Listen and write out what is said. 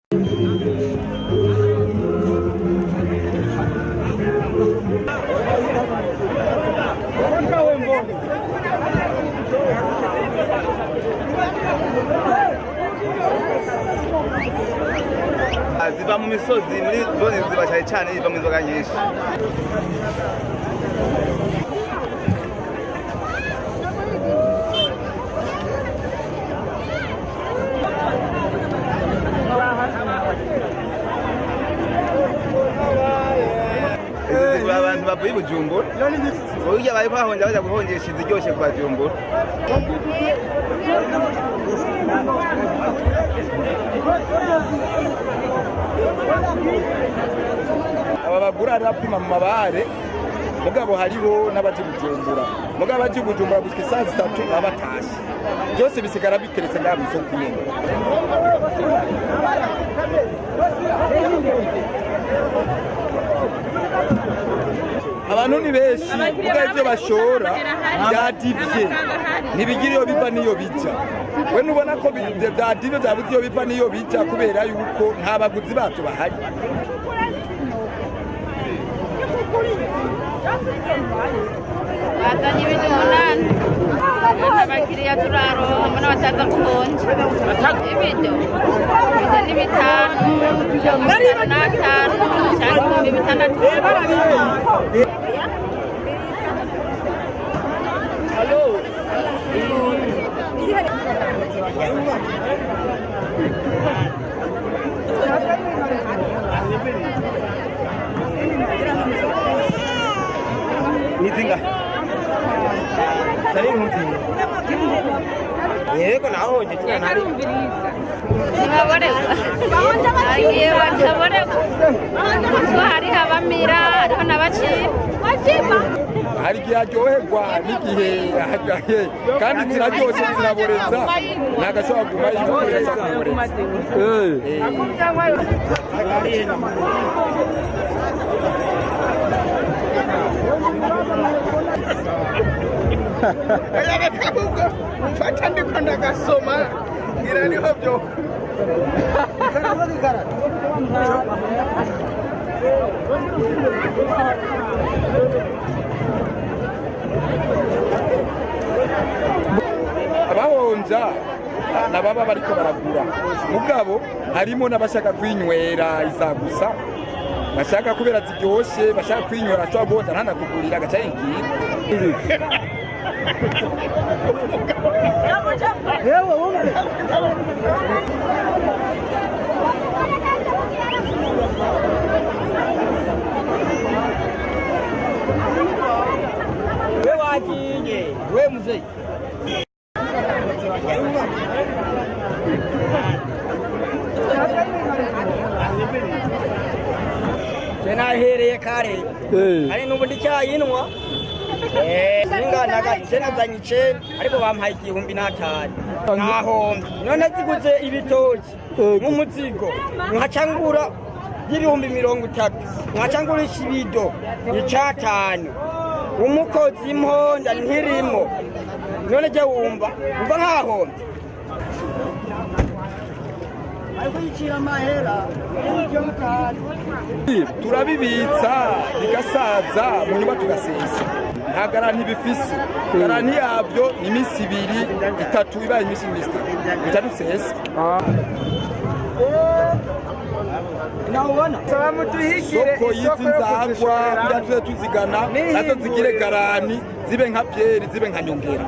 ziva mu misozi muri zone ziba cyane ziva mu inzoga nyinshi. Abantu bavuye Bujumbura burya bari kwahonja baza guhongesha iziryoshe kwa Bujumbura. Aba bagura rapima mu mabare mugabo hariho n'abaje Bujumbura mugabo baje Bujumbura gushika isaha 3 abatashe byose bisigara biteretse ngaho mu soko nyene. Abantu ni benshi kuko ibyo bashora byadivye ntibigira iyo biva niyo bija. We nubona ko byadivye byabuze iyo biva niyo bija kubera yuko nta baguzi bacu bahari. Batanye ibintu umunani abakiriya turaronka mbona bataza kuhonja ibintu ni bitanu n'atanu cyangwa 600. Hello. Nitinga. Sari ntuti. Yego naho nje nari. Ntibaborerwa agiye bataborerwa ko hari habamira hariho n'abacima hari igihe aryoherwa n'igihe ahagaye kandi ziraryoshe ziraboreza nagashobora guma yikoresha kuboreza. Aya kabugo fata ndiko ndagasoma ngira niho byo. Abahonja nababa bariko baragura mugabo harimo n'abashaka kwinywera izagusa bashaka kubera ziryoshe bashaka kwinywera cyo bonda ntanakugurira agaca yingiye. Yewe wumve we wagiye we muzee Jena hereye kare ari nubundi cyayinwa ninganaga jena zanyice ariko bampaye 1500 naho none ziguze ibitoki nk'umuzigo nkacangura y'ibihumbi 30 nkacangura ishibido icatanu umukozi imponda ntirimo none je wumva nkaho turabibitsa bigasaza mu nyuma tugasesa nta garanti bifise. Garanti yabyo ni imisi 2-3 ibaye imisi 3 dusesa. Naubona salamu tuhigire soko yizinzagwa bya tuzigana nazo zigire garanti zibe nka Pierre zibe nka Nyongera.